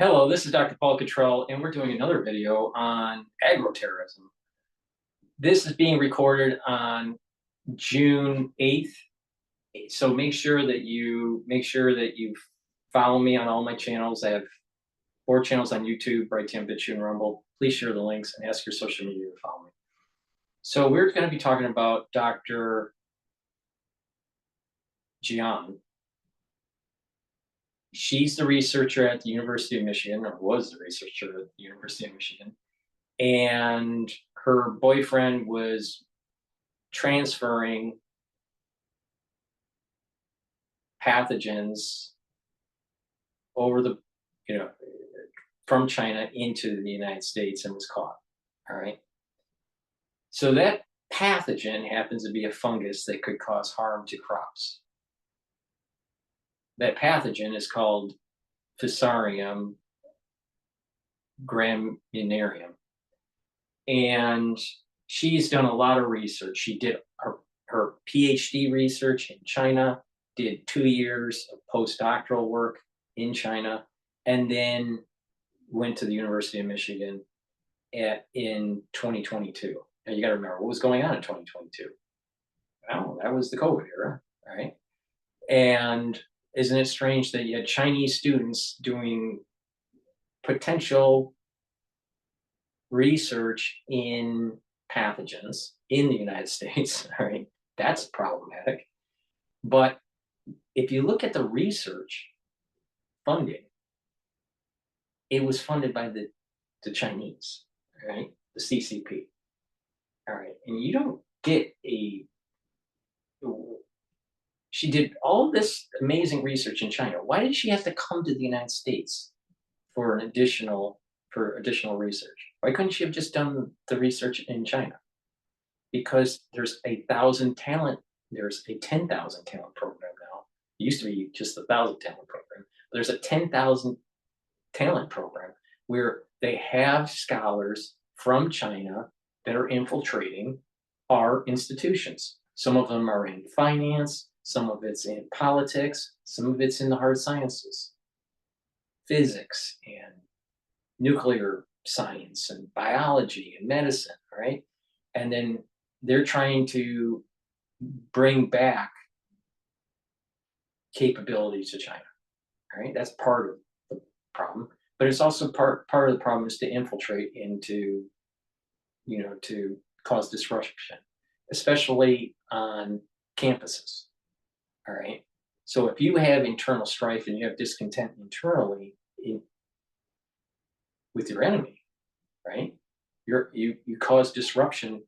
Hello, this is Dr. Paul Cottrell, and we're doing another video on agroterrorism. This is being recorded on June 8th, so make sure that you follow me on all my channels. I have 4 channels on YouTube, Brighteon, Bitchute, and Rumble. Please share the links and ask your social media to follow me. So we're going to be talking about Dr. Jian. She's the researcher at the University of Michigan, or was the researcher at the University of Michigan. And her boyfriend was transferring pathogens over the, from China into the United States and was caught. All right. So that pathogen happens to be a fungus that could cause harm to crops. That pathogen is called Fusarium graminearum. And she's done a lot of research. She did her Ph.D. research in China, did 2 years of postdoctoral work in China, and then went to the University of Michigan in 2022. Now you got to remember what was going on in 2022. Well, that was the COVID era, all right? And isn't it strange that you had Chinese students doing potential research in pathogens in the United States, all right? That's problematic. But if you look at the research funding, it was funded by the Chinese, right? The CCP, all right? And you don't get she did all this amazing research in China. Why did she have to come to the United States for additional research? Why couldn't she have just done the research in China? Because there's a 10,000 talent program now. It used to be just a 1,000 talent program. There's a 10,000 talent program where they have scholars from China that are infiltrating our institutions. Some of them are in finance, some of it's in politics, some of it's in the hard sciences, physics and nuclear science and biology and medicine, right? And then they're trying to bring back capabilities to China, right? That's part of the problem, but it's also part of the problem is to infiltrate into, to cause disruption, especially on campuses, all right? So if you have internal strife and you have discontent internally with your enemy, right? You cause disruption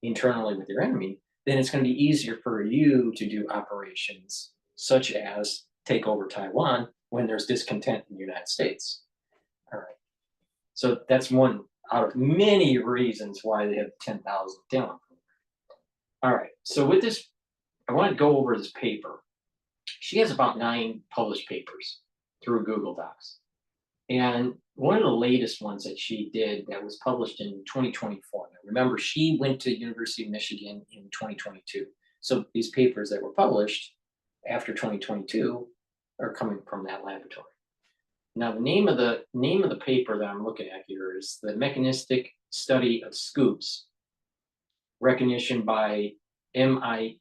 internally with your enemy, then it's going to be easier for you to do operations such as take over Taiwan when there's discontent in the United States. All right. So that's one out of many reasons why they have 10,000 talent. All right. So with this, I want to go over this paper. She has about 9 published papers through Google Docs. And one of the latest ones that she did that was published in 2024. Now, remember, she went to University of Michigan in 2022. So these papers that were published after 2022 are coming from that laboratory. Now, the name of the paper that I'm looking at here is the Mechanistic Study of Scoops, Recognition by MIK2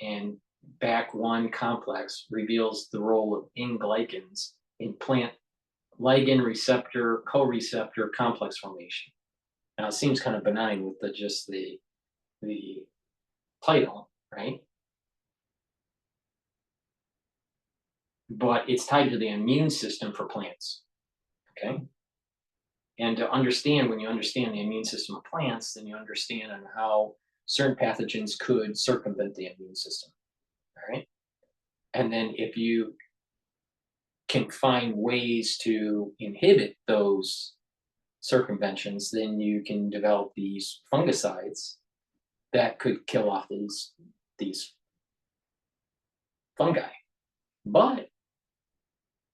and BAC1 complex reveals the role of N-glycans in plant ligand receptor co-receptor complex formation. Now it seems kind of benign with just the title, right? But it's tied to the immune system for plants, okay? And to understand, when you understand the immune system of plants, then you understand on how certain pathogens could circumvent the immune system, all right? And then if you can find ways to inhibit those circumventions, then you can develop these fungicides that could kill off these fungi. But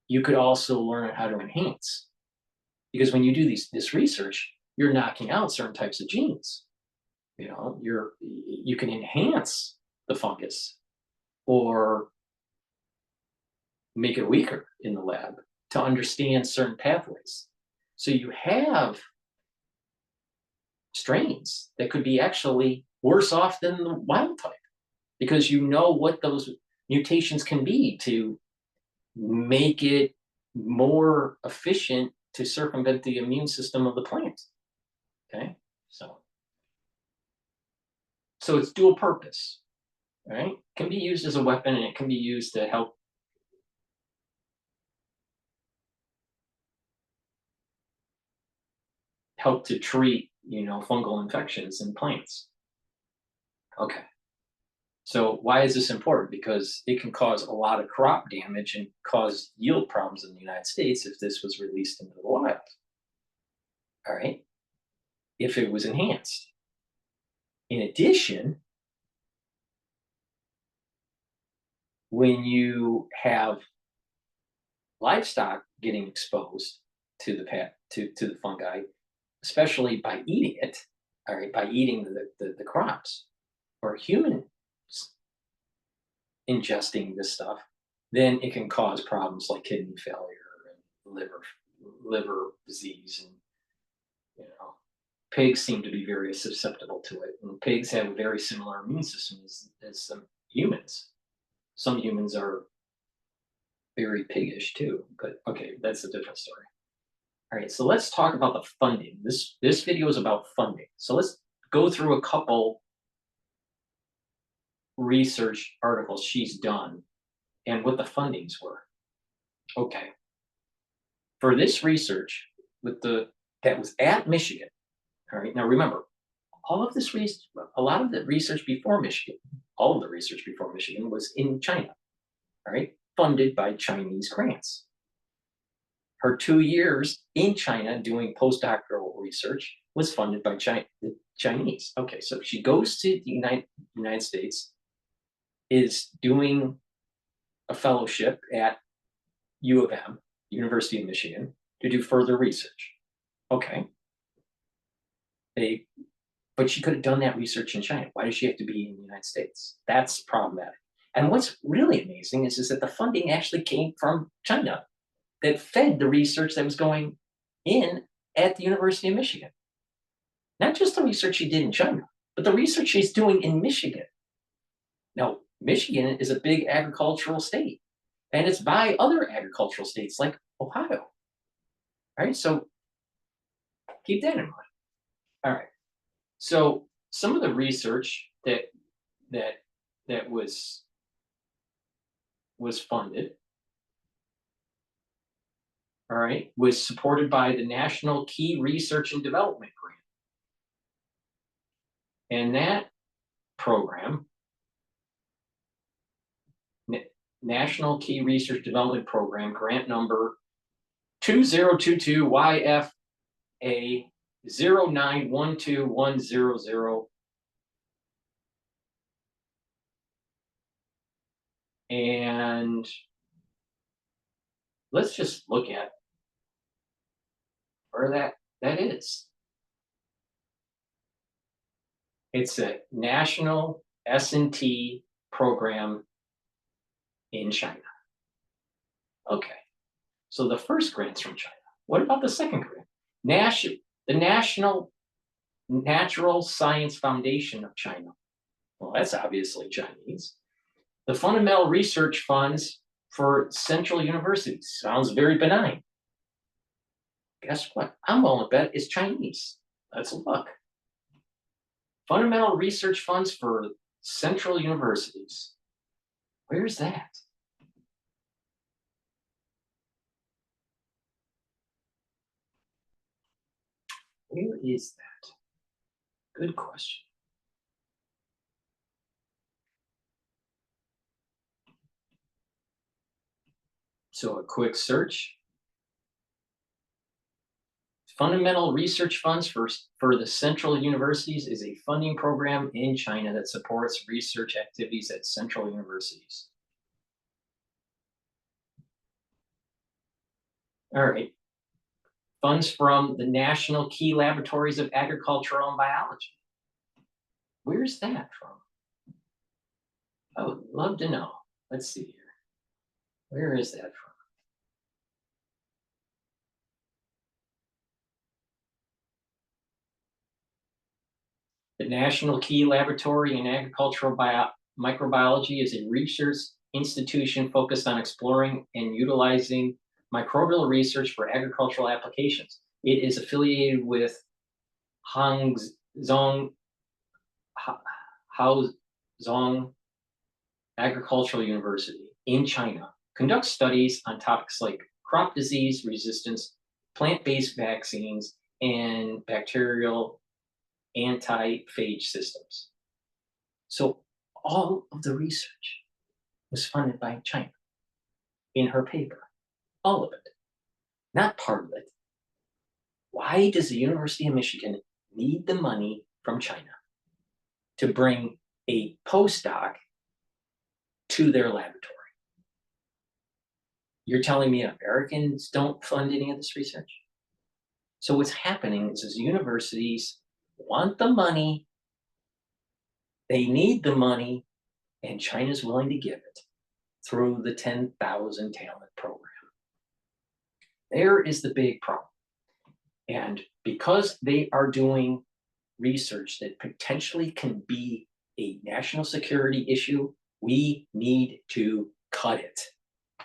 you could also learn how to enhance, because when you do this research, you're knocking out certain types of genes. You can enhance the fungus or make it weaker in the lab to understand certain pathways. So you have strains that could be actually worse off than the wild type because you know what those mutations can be to make it more efficient to circumvent the immune system of the plant. Okay, so it's dual purpose, right? Can be used as a weapon and it can be used to help to treat, fungal infections in plants. Okay. So why is this important? Because it can cause a lot of crop damage and cause yield problems in the United States if this was released into the wild. All right. If it was enhanced. In addition, when you have livestock getting exposed to the fungi, especially by eating it, all right, by eating the crops, or humans ingesting this stuff, then it can cause problems like kidney failure and liver disease, and pigs seem to be very susceptible to it, and pigs have a very similar immune system as some humans. Some humans are very piggish too, but okay, that's a different story. All right, so let's talk about the funding. This video is about funding. So let's go through a couple research articles she's done and what the fundings were. Okay. For this research that was at Michigan. All right. Now remember, all of this research, a lot of the research before Michigan, all of the research before Michigan was in China. All right, funded by Chinese grants. Her 2 years in China doing postdoctoral research was funded by the Chinese. Okay, so she goes to the United States, is doing a fellowship at U of M, University of Michigan, to do further research. Okay. But she could have done that research in China. Why does she have to be in the United States? That's problematic. And what's really amazing is that the funding actually came from China that fed the research that was going in at the University of Michigan. Not just the research she did in China, but the research she's doing in Michigan. Now, Michigan is a big agricultural state, and it's by other agricultural states like Ohio. All right, so keep that in mind. All right, so some of the research that was funded, all right, was supported by the National Key Research and Development Grant. And that program, National Key Research Development Program, grant number 2022 YFA 0912100. And let's just look at where that is. It's a national S&T program in China. Okay, so the first grant's from China. What about the second grant? The National Natural Science Foundation of China. Well, that's obviously Chinese. The Fundamental Research Funds for Central Universities. Sounds very benign. Guess what? I'm willing to bet it's Chinese. Let's look. Fundamental Research Funds for Central Universities. Where's that? Where is that? Good question. So a quick search. Fundamental Research Funds for the Central Universities is a funding program in China that supports research activities at central universities. All right. Funds from the National Key Laboratories of Agricultural and Biology. Where's that from? I would love to know. Let's see here. Where is that from? The National Key Laboratory in Agricultural Microbiology is a research institution focused on exploring and utilizing microbial research for agricultural applications. It is affiliated with Hangzhou Haozhong Agricultural University in China, conducts studies on topics like crop disease resistance, plant-based vaccines, and bacterial anti-phage systems. So all of the research was funded by China in her paper, all of it, not part of it. Why does the University of Michigan need the money from China to bring a postdoc to their laboratory? You're telling me Americans don't fund any of this research? So what's happening is universities want the money, they need the money, and China's willing to give it through the 10,000 talent program. There is the big problem. And because they are doing research that potentially can be a national security issue, we need to cut it.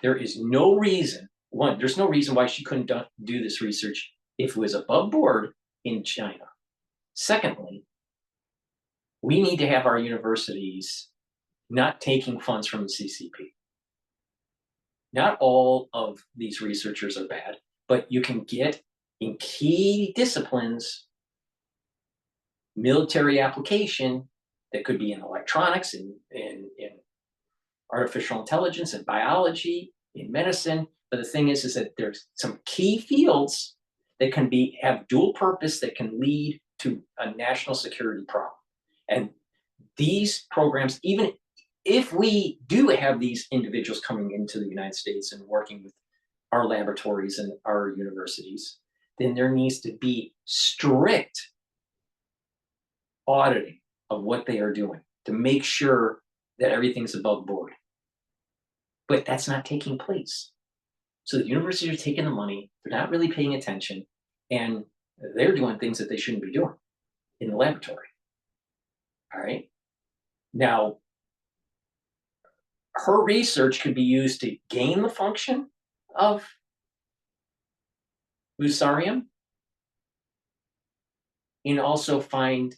There is no reason, one, there's no reason why she couldn't do this research if it was above board in China. Secondly, we need to have our universities not taking funds from the CCP. Not all of these researchers are bad, but you can get in key disciplines, military application that could be in electronics, in artificial intelligence, and biology, in medicine. But the thing is that there's some key fields that can have dual purpose that can lead to a national security problem. And these programs, even if we do have these individuals coming into the United States and working with our laboratories and our universities, then there needs to be strict auditing of what they are doing to make sure that everything's above board. But that's not taking place. So the universities are taking the money, they're not really paying attention, and they're doing things that they shouldn't be doing in the laboratory. All right. Now, her research could be used to gain the function of Fusarium and also find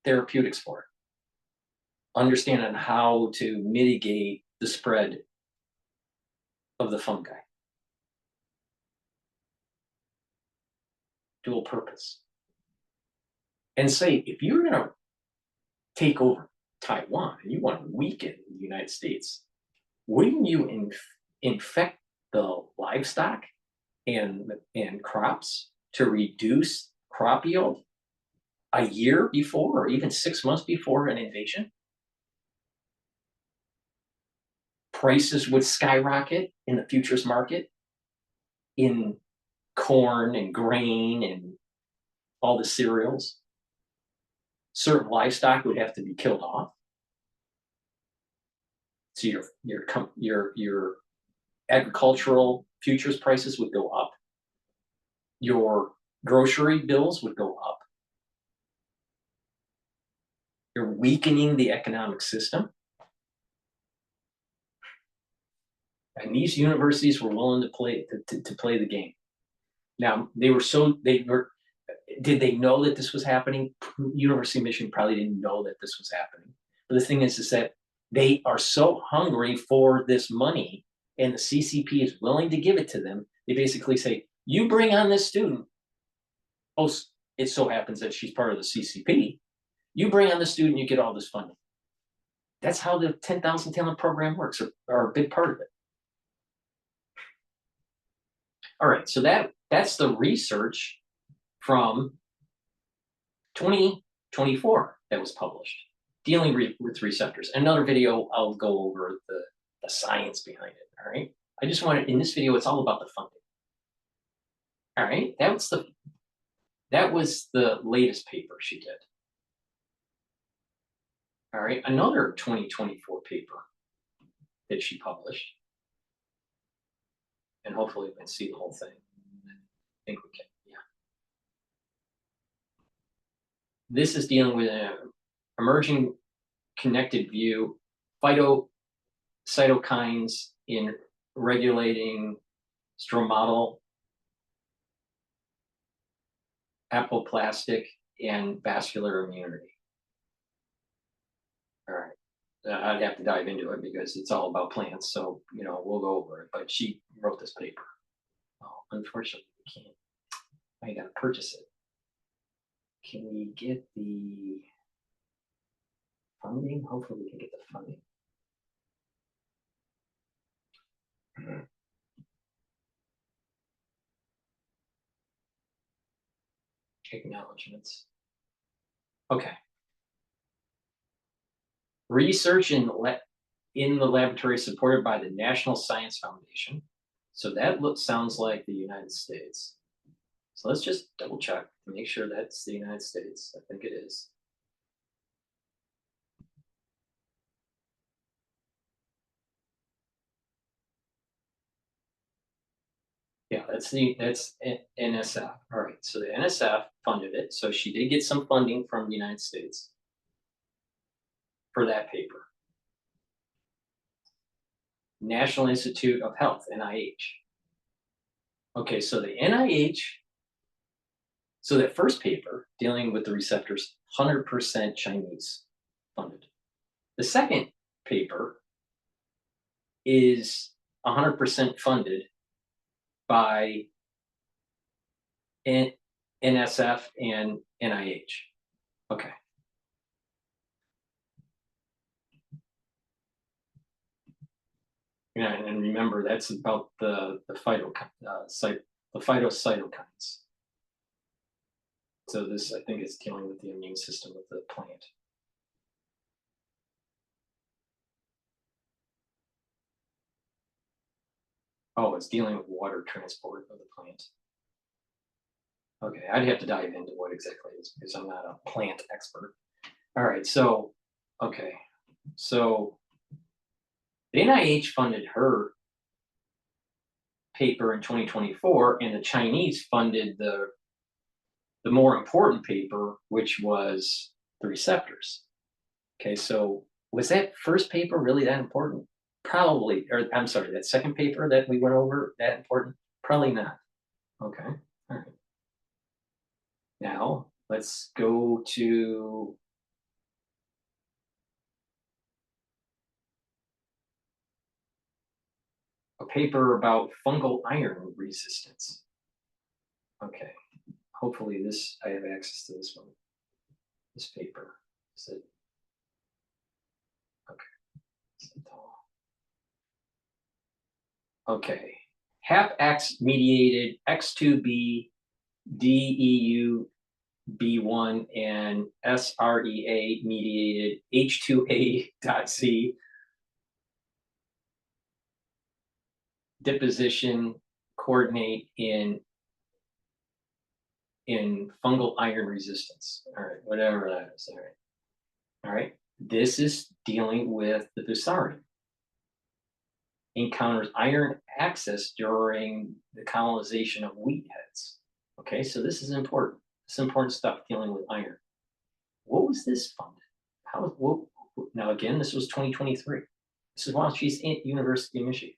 therapeutics for it. Understand on how to mitigate the spread of the fungi. Dual purpose. And say, if you're going to take over Taiwan and you want to weaken the United States, wouldn't you infect the livestock and crops to reduce crop yield a year before or even 6 months before an invasion? Prices would skyrocket in the futures market in corn and grain and all the cereals. Certain livestock would have to be killed off. So your agricultural futures prices would go up. Your grocery bills would go up. You're weakening the economic system. And these universities were willing to play the game. Now did they know that this was happening? University of Michigan probably didn't know that this was happening. But the thing is that they are so hungry for this money, and the CCP is willing to give it to them. They basically say, you bring on this student. Oh, it so happens that she's part of the CCP. You bring on the student, you get all this funding. That's how the 10,000 talent program works, or a big part of it. All right, so that's the research from 2024 that was published, dealing with receptors. Another video, I'll go over the science behind it, all right? I just wanted, in this video, it's all about the funding. All right, that was the latest paper she did. All right, another 2024 paper that she published and hopefully we can see the whole thing. I think we can, yeah. This is dealing with an emerging connected view, cytokines in regulating stromal, apoplastic, and vascular immunity. All right. I'd have to dive into it because it's all about plants. So, we'll go over it. But she wrote this paper. Oh, unfortunately, we can't. I got to purchase it. Can we get the funding? Hopefully, we can get the funding. Acknowledgements. Okay. Research in the laboratory supported by the National Science Foundation. So that sounds like the United States. So let's just double check to make sure that's the United States. I think it is. Yeah, that's NSF. All right, so the NSF funded it. So she did get some funding from the United States for that paper. National Institute of Health, NIH. Okay, so the NIH, so that first paper dealing with the receptors, 100% Chinese funded. The second paper is 100% funded by NSF and NIH. Okay. Yeah, and remember that's about the phytocytokines. So this, I think, is dealing with the immune system of the plant. Oh, it's dealing with water transport of the plant. Okay, I'd have to dive into what exactly it is because I'm not a plant expert. All right, so, okay. So the NIH funded her paper in 2024, and the Chinese funded the more important paper, which was the receptors. Okay, so was that first paper really that important? Probably, or I'm sorry, that second paper that we went over, that important? Probably not. Okay, all right. Now, let's go to a paper about fungal iron resistance. Okay, hopefully I have access to this one, this paper. Is it? Okay. Okay. HAPX mediated X2B, DEU B1, and SREA mediated H2A.Z deposition coordinate in fungal iron resistance. All right, whatever that is. All right. All right. This is dealing with the Fusarium. Encounters iron access during the colonization of wheat heads. Okay, so this is important. It's important stuff dealing with iron. What was this funded? Now again, this was 2023. This is while she's at University of Michigan.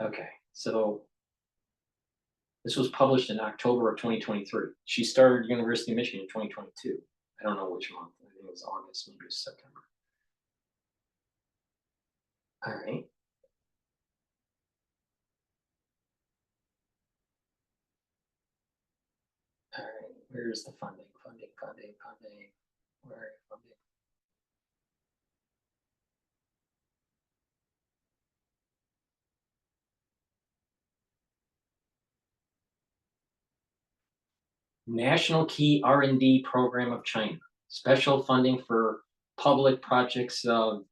Okay, so this was published in October of 2023. She started University of Michigan in 2022. I don't know which month. I think it was August, maybe it was September. All right. All right, where's the funding? Funding. Where are you funding? National Key R&D Program of China. Special funding for public projects of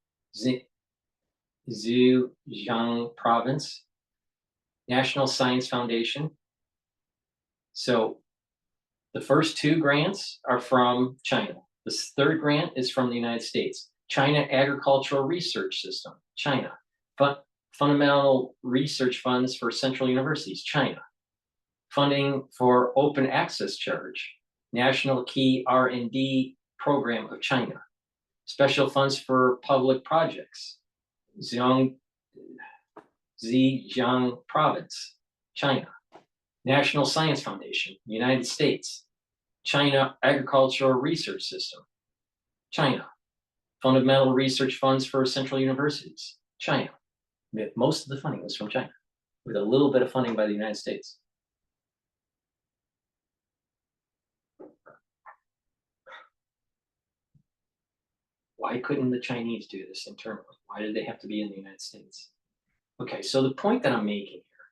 Zhejiang Province. National Science Foundation. So the first two grants are from China. The third grant is from the United States. China Agricultural Research System, China. Fundamental research funds for central universities, China. Funding for open access charge, National Key R&D Program of China. Special funds for public projects, Zhejiang Province, China. National Science Foundation, United States. China Agricultural Research System, China. Fundamental research funds for central universities, China. Most of the funding was from China, with a little bit of funding by the United States. Why couldn't the Chinese do this internally? Why did they have to be in the United States? Okay, so the point that I'm making here,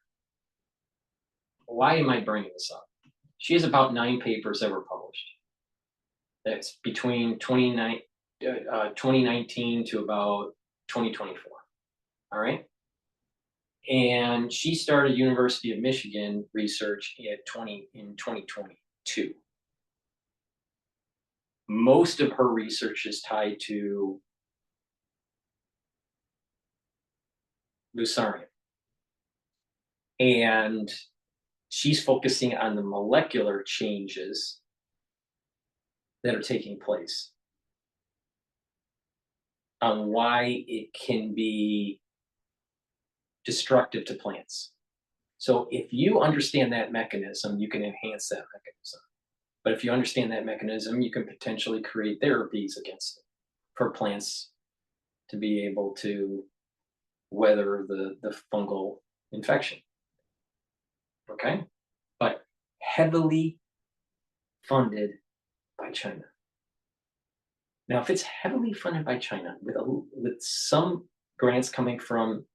why am I bringing this up? She has about 9 papers that were published. That's between 2019 to about 2024, all right? And she started University of Michigan research in 2022. Most of her research is tied to Fusarium. And she's focusing on the molecular changes that are taking place, on why it can be destructive to plants. So if you understand that mechanism, you can enhance that mechanism. But if you understand that mechanism, you can potentially create therapies against it for plants to be able to weather the fungal infection. Okay? But heavily funded by China. Now, if it's heavily funded by China, with some grants coming from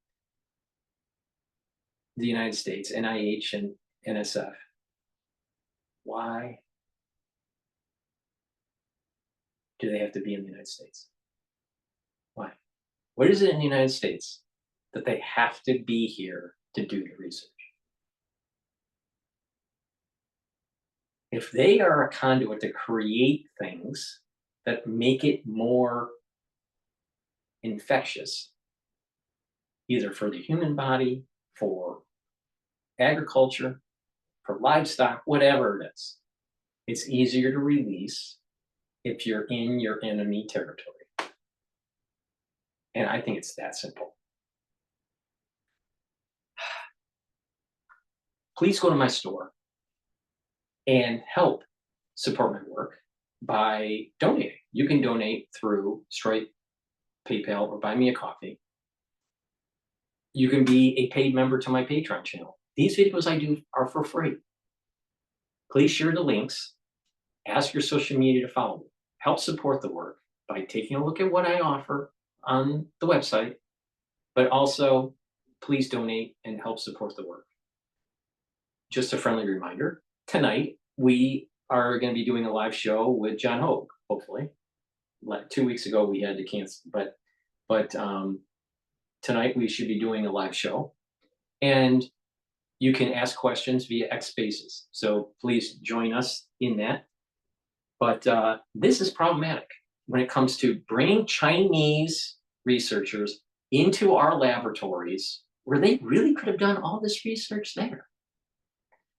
the United States, NIH and NSF, why do they have to be in the United States? Why? What is it in the United States that they have to be here to do the research? If they are a conduit to create things that make it more infectious, either for the human body, for agriculture, for livestock, whatever it is, it's easier to release if you're in your enemy territory. And I think it's that simple. Please go to my store and help support my work by donating. You can donate through Stripe, PayPal, or buy me a coffee. You can be a paid member to my Patreon channel. These videos I do are for free. Please share the links. Ask your social media to follow me. Help support the work by taking a look at what I offer on the website, but also please donate and help support the work. Just a friendly reminder, tonight we are going to be doing a live show with John Hogue, hopefully. 2 weeks ago we had to cancel, but tonight we should be doing a live show. And you can ask questions via X Spaces. So please join us in that. But this is problematic when it comes to bringing Chinese researchers into our laboratories where they really could have done all this research there.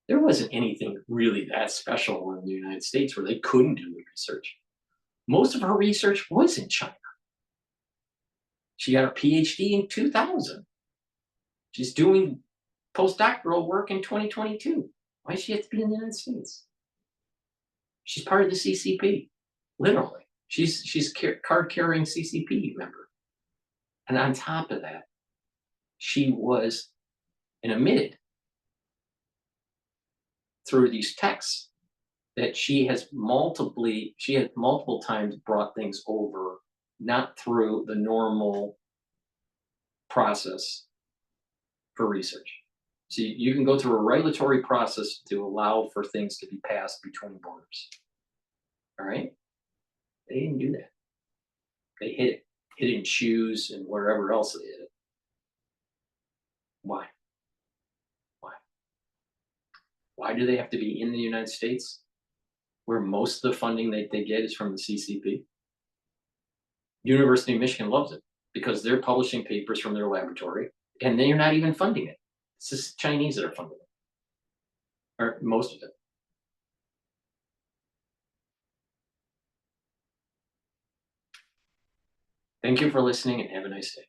There wasn't anything really that special in the United States where they couldn't do the research. Most of her research was in China. She got her Ph.D. in 2000. She's doing postdoctoral work in 2022. Why does she have to be in the United States? She's part of the CCP, literally. She's card-carrying CCP member. And on top of that, she was admitted through these texts that she had multiple times brought things over, not through the normal process for research. So you can go through a regulatory process to allow for things to be passed between borders. All right? They didn't do that. They hid it in shoes and wherever else they hid it. Why? Why? Why do they have to be in the United States, where most of the funding they get is from the CCP? University of Michigan loves it because they're publishing papers from their laboratory. and they're not even funding it. It's just Chinese that are funding it, or most of it. Thank you for listening and have a nice day.